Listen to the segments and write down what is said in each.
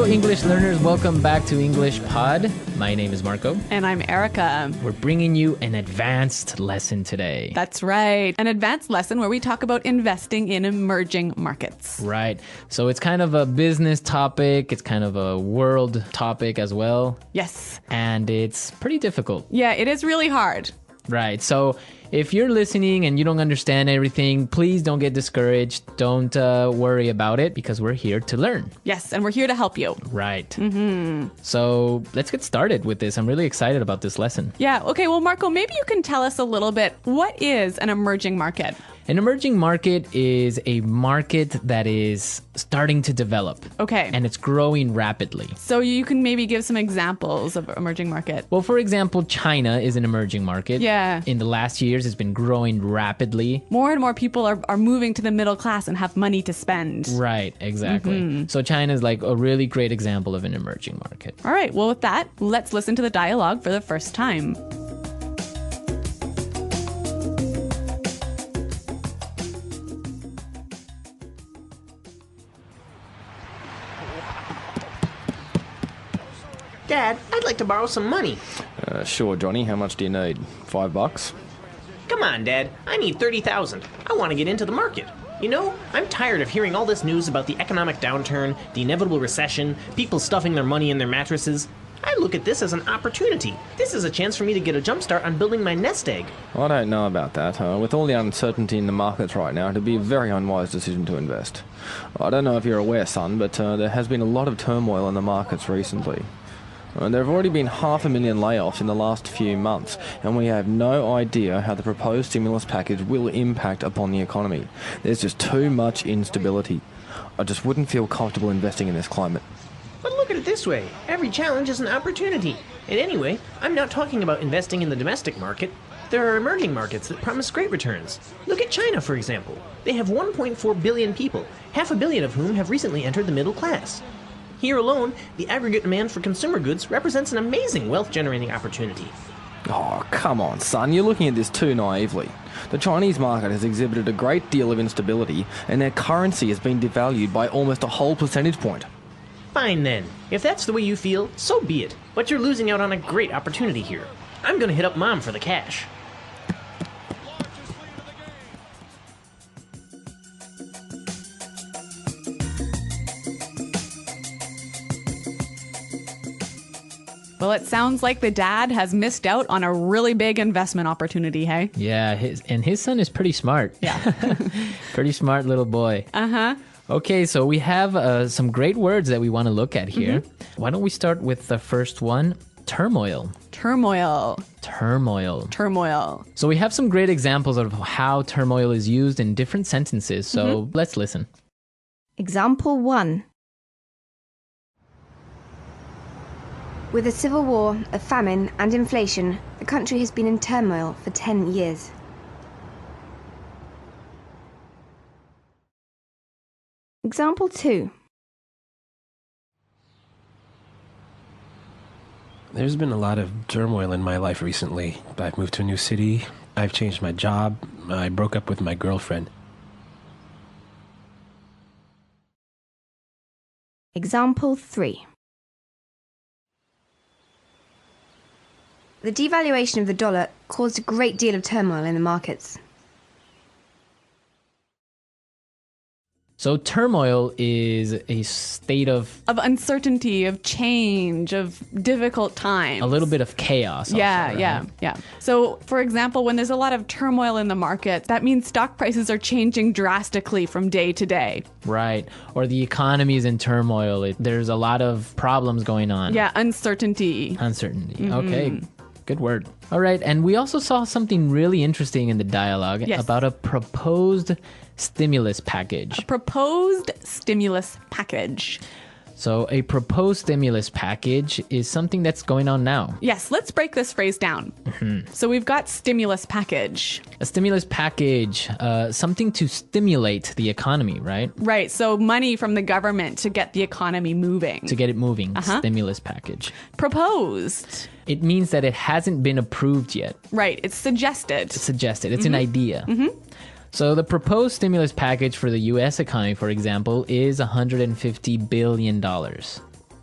English learners. Welcome back to English Pod. My name is Marco. And I'm Erica. We're bringing you an advanced lesson today. That's right. An advanced lesson where we talk about investing in emerging markets. Right. So it's kind of a business topic. It's kind of a world topic as well. Yes. And it's pretty difficult. Yeah, it is really hard. Right. So if you're listening and you don't understand everything, please don't get discouraged. Don't worry about it because we're here to learn. Yes, and we're here to help you. Right. Mm-hmm. So let's get started with this. I'm really excited about this lesson. Yeah. Okay. Well, Marco, maybe you can tell us a little bit. What is an emerging market? An emerging market is a market that is starting to develop. Okay. And it's growing rapidly. So you can maybe give some examples of emerging market. Well, for example, China is an emerging market. Yeah. In the last years, it's been growing rapidly. More and more people are moving to the middle class and have money to spend. Right, exactly. Mm-hmm. So China is like a really great example of an emerging market. All right. Well, with that, let's listen to the dialogue for the first time. Dad, I'd like to borrow some money. Sure, Johnny. How much do you need? $5? Come on, Dad. I need $30,000. I want to get into the market. You know, I'm tired of hearing all this news about the economic downturn, the inevitable recession, people stuffing their money in their mattresses. I look at this as an opportunity. This is a chance for me to get a jump start on building my nest egg. I don't know about that. With all the uncertainty in the markets right now, it'd be a very unwise decision to invest. I don't know if you're aware, son, but there has been a lot of turmoil in the markets recently. There have already been 500,000 layoffs in the last few months, and we have no idea how the proposed stimulus package will impact upon the economy. There's just too much instability. I just wouldn't feel comfortable investing in this climate. But look at it this way. Every challenge is an opportunity. And anyway, I'm not talking about investing in the domestic market. There are emerging markets that promise great returns. Look at China, for example. They have 1.4 billion people, 500 million of whom have recently entered the middle class. Here alone, the aggregate demand for consumer goods represents an amazing wealth-generating opportunity. Oh, come on, son. You're looking at this too naively. The Chinese market has exhibited a great deal of instability, and their currency has been devalued by almost a whole percentage point. Fine then. If that's the way you feel, so be it. But you're losing out on a great opportunity here. I'm gonna hit up Mom for the cash. Well, it sounds like the dad has missed out on a really big investment opportunity, hey? Yeah, his son is pretty smart. Yeah. Pretty smart little boy. Uh-huh. Okay, so we have some great words that we want to look at here. Mm-hmm. Why don't we start with the first one? Turmoil. Turmoil. Turmoil. Turmoil. So we have some great examples of how turmoil is used in different sentences, so let's listen. Example 1. With a civil war, a famine, and inflation, the country has been in turmoil for 10 years. Example 2. There's been a lot of turmoil in my life recently. I've moved to a new city, I've changed my job, I broke up with my girlfriend. Example 3. The devaluation of the dollar caused a great deal of turmoil in the markets. So turmoil is a state of uncertainty, of change, of difficult times. a little bit of chaos. Also, Yeah. So, for example, when there's a lot of turmoil in the market, that means stock prices are changing drastically from day to day. Right. Or the economy is in turmoil. There's a lot of problems going on. Yeah, uncertainty. Uncertainty. Okay. Good word. All right. And we also saw something really interesting in the dialogue about a proposed stimulus package. A proposed stimulus package. So a proposed stimulus package is something that's going on now. Yes, let's break this phrase down. So we've got stimulus package. A stimulus package, something to stimulate the economy, right? Right, so money from the government to get the economy moving. To get it moving, stimulus package. Proposed. It means that it hasn't been approved yet. Right, it's suggested. It's suggested. It's an idea. So the proposed stimulus package for the U.S. economy, for example, is $150 billion.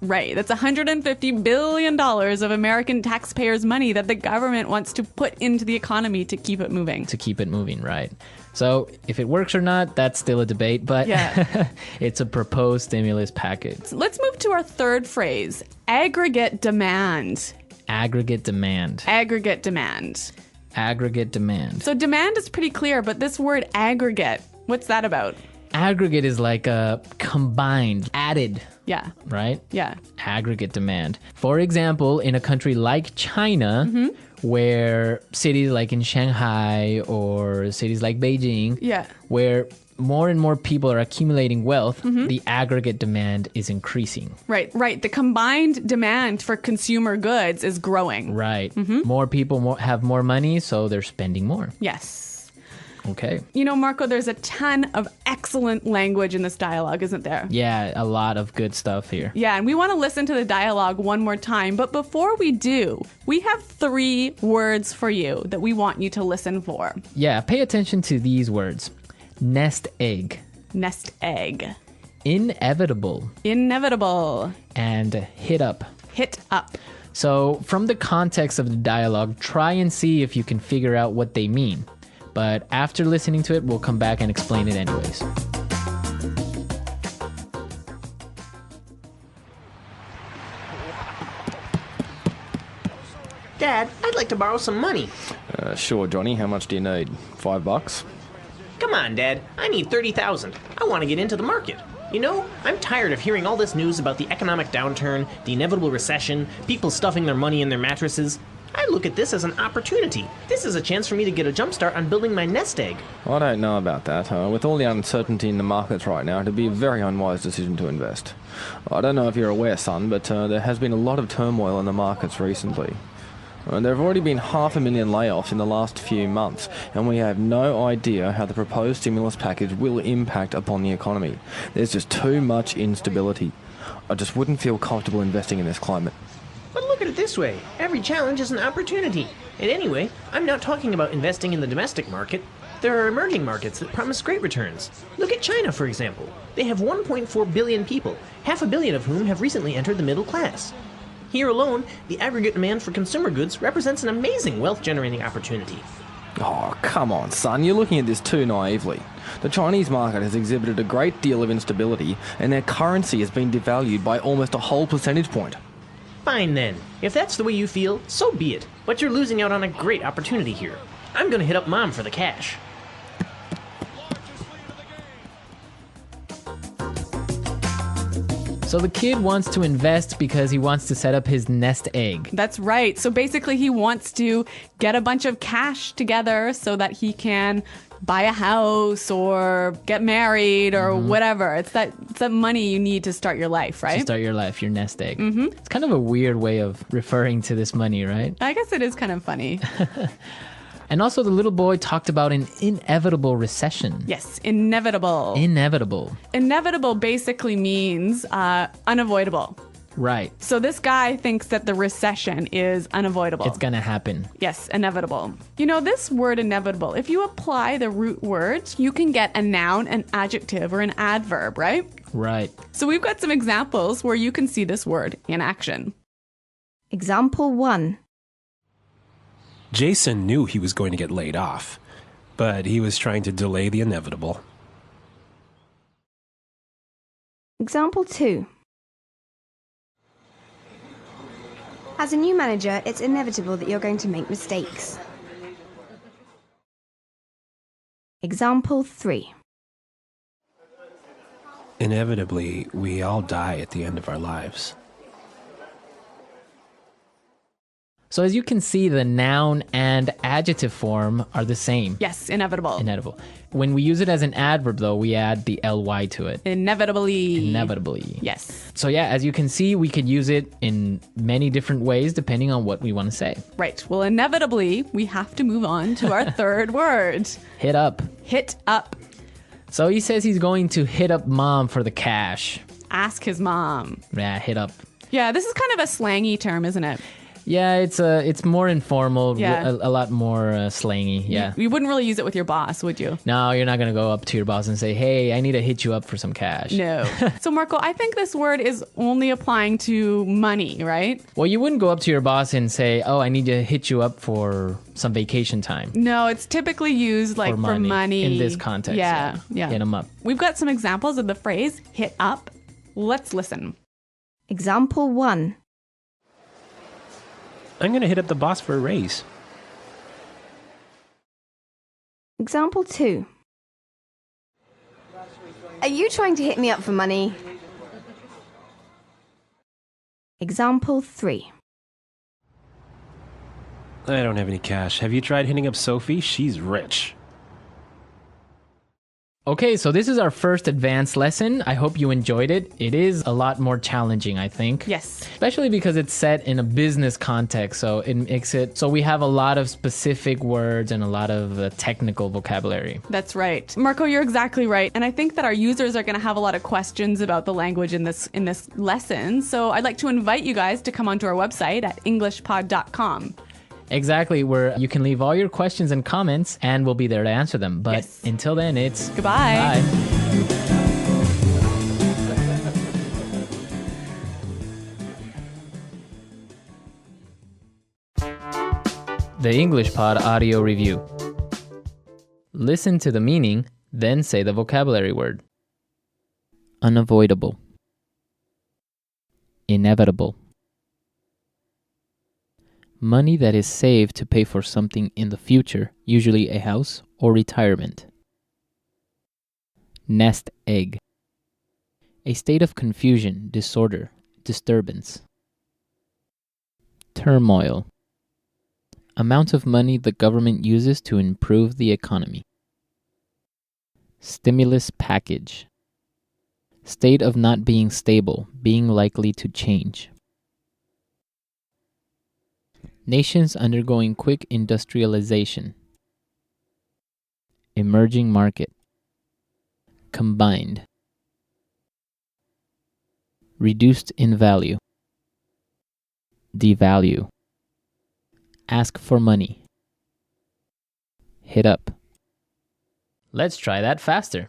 Right. That's $150 billion of American taxpayers' money that the government wants to put into the economy to keep it moving. To keep it moving, right. So if it works or not, that's still a debate, but yeah. It's a proposed stimulus package. Let's move to our third phrase, aggregate demand. Aggregate demand. Aggregate demand. Aggregate demand. So demand is pretty clear, but this word aggregate, what's that about? Aggregate is like a combined, added. Yeah. Right? Yeah. Aggregate demand. For example, in a country like China, where cities like in Shanghai or cities like Beijing, where more and more people are accumulating wealth, the aggregate demand is increasing. Right. The combined demand for consumer goods is growing. Right. More people have more money, so they're spending more. Yes. Okay. You know, Marco, there's a ton of excellent language in this dialogue, isn't there? Yeah, a lot of good stuff here. Yeah, and we want to listen to the dialogue one more time. But before we do, we have 3 words for you that we want you to listen for. Yeah, pay attention to these words. Nest egg. Nest egg. Inevitable. Inevitable. And hit up. Hit up. So from the context of the dialogue, try and see if you can figure out what they mean. But after listening to it, we'll come back and explain it anyways. Dad, I'd like to borrow some money. Sure, Johnny. How much do you need? $5? Come on, Dad. I need $30,000. I want to get into the market. You know, I'm tired of hearing all this news about the economic downturn, the inevitable recession, people stuffing their money in their mattresses. I look at this as an opportunity. This is a chance for me to get a jump start on building my nest egg. I don't know about that. With all the uncertainty in the markets right now, it'd be a very unwise decision to invest. I don't know if you're aware, son, but there has been a lot of turmoil in the markets recently. There have already been 500,000 layoffs in the last few months, and we have no idea how the proposed stimulus package will impact upon the economy. There's just too much instability. I just wouldn't feel comfortable investing in this climate. But look at it this way. Every challenge is an opportunity. And anyway, I'm not talking about investing in the domestic market. There are emerging markets that promise great returns. Look at China, for example. They have 1.4 billion people, 500 million of whom have recently entered the middle class. Here alone, the aggregate demand for consumer goods represents an amazing wealth-generating opportunity. Oh, come on, son. You're looking at this too naively. The Chinese market has exhibited a great deal of instability, and their currency has been devalued by almost a whole percentage point. Fine then. If that's the way you feel, so be it. But you're losing out on a great opportunity here. I'm gonna hit up Mom for the cash. So the kid wants to invest because he wants to set up his nest egg. That's right. So basically he wants to get a bunch of cash together so that he can buy a house or get married or whatever. It's that money you need to start your life, right? To start your life, your nest egg. It's kind of a weird way of referring to this money, right? I guess it is kind of funny. And also the little boy talked about an inevitable recession. Yes, inevitable. Inevitable. Inevitable basically means unavoidable. Right. So this guy thinks that the recession is unavoidable. It's gonna happen. Yes, inevitable. You know, this word inevitable, if you apply the root word, you can get a noun, an adjective, or an adverb, right? Right. So we've got some examples where you can see this word in action. Example 1. Jason knew he was going to get laid off, but he was trying to delay the inevitable. Example 2. As a new manager, it's inevitable that you're going to make mistakes. Example 3. Inevitably, we all die at the end of our lives. So as you can see, the noun and adjective form are the same. Yes, inevitable. Inevitable. When we use it as an adverb, though, we add the ly to it. Inevitably. Inevitably. Yes. So yeah, as you can see, we could use it in many different ways depending on what we want to say. Right. Well, inevitably, we have to move on to our third word. Hit up. Hit up. So he says he's going to hit up Mom for the cash. Ask his mom. Yeah, hit up. Yeah, this is kind of a slangy term, isn't it? Yeah, it's more informal, Yeah. a lot more slangy. Yeah. You wouldn't really use it with your boss, would you? No, you're not going to go up to your boss and say, hey, I need to hit you up for some cash. No. So, Marco, I think this word is only applying to money, right? Well, you wouldn't go up to your boss and say, oh, I need to hit you up for some vacation time. No, it's typically used like for money. In this context. Yeah. Hit them up. We've got some examples of the phrase hit up. Let's listen. Example 1. I'm going to hit up the boss for a raise. Example 2. Are you trying to hit me up for money? Example 3. I don't have any cash. Have you tried hitting up Sophie? She's rich. Okay, so this is our first advanced lesson. I hope you enjoyed it. It is a lot more challenging, I think. Yes. Especially because it's set in a business context, so it makes it so we have a lot of specific words and a lot of technical vocabulary. That's right. Marco, you're exactly right. And I think that our users are going to have a lot of questions about the language in this lesson. So I'd like to invite you guys to come onto our website at englishpod.com. Exactly, where you can leave all your questions and comments and we'll be there to answer them. But until then, it's goodbye. Bye. The English Pod Audio Review. Listen to the meaning, then say the vocabulary word. Unavoidable. Inevitable. Money that is saved to pay for something in the future, usually a house or retirement. Nest egg. A state of confusion, disorder, disturbance. Turmoil. Amount of money the government uses to improve the economy. Stimulus package. State of not being stable, being likely to change. Nations undergoing quick industrialization. Emerging market. Combined. Reduced in value. Devalue. Ask for money. Hit up. Let's try that faster.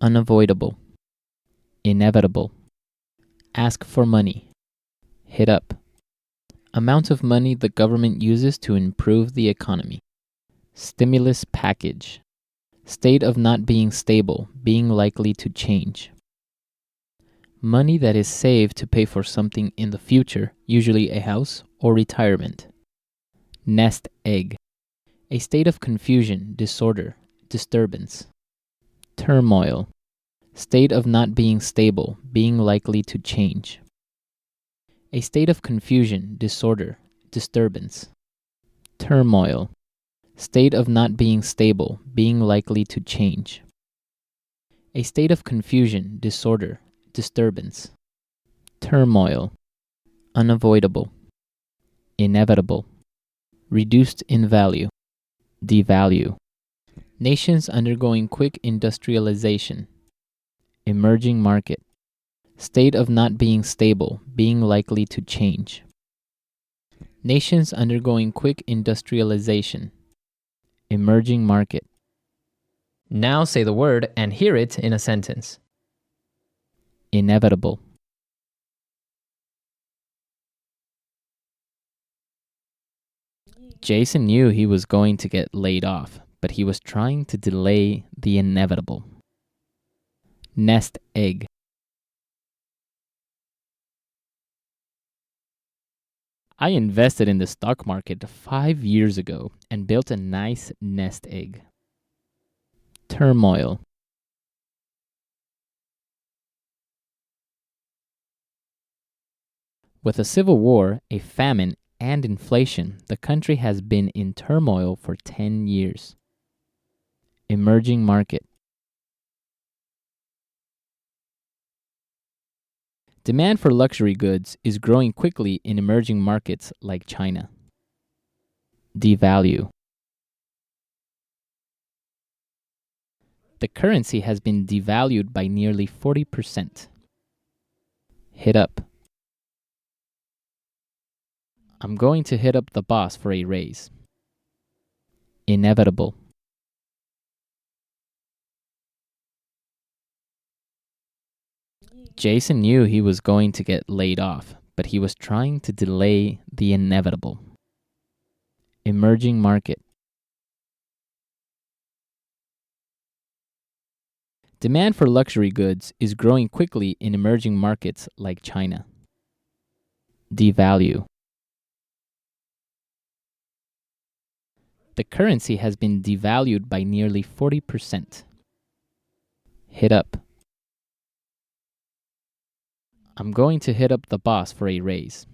Unavoidable. Inevitable. Ask for money. Hit up. Amount of money the government uses to improve the economy. Stimulus package. State of not being stable, being likely to change. Money that is saved to pay for something in the future, usually a house or retirement. Nest egg. A state of confusion, disorder, disturbance. Turmoil. State of not being stable, being likely to change. A state of confusion, disorder, disturbance. Turmoil. State of not being stable, being likely to change. A state of confusion, disorder, disturbance. Turmoil. Unavoidable. Inevitable. Reduced in value. Devalue. Nations undergoing quick industrialization. Emerging market. State of not being stable, being likely to change. Nations undergoing quick industrialization. Emerging market. Now say the word and hear it in a sentence. Inevitable. Jason knew he was going to get laid off, but he was trying to delay the inevitable. Nest egg. I invested in the stock market 5 years ago and built a nice nest egg. Turmoil. With a civil war, a famine, and inflation, the country has been in turmoil for 10 years. Emerging market. Demand for luxury goods is growing quickly in emerging markets like China. Devalue. The currency has been devalued by nearly 40%. Hit up. I'm going to hit up the boss for a raise. Inevitable. Jason knew he was going to get laid off, but he was trying to delay the inevitable. Emerging market. Demand for luxury goods is growing quickly in emerging markets like China. Devalue. The currency has been devalued by nearly 40%. Hit up. I'm going to hit up the boss for a raise.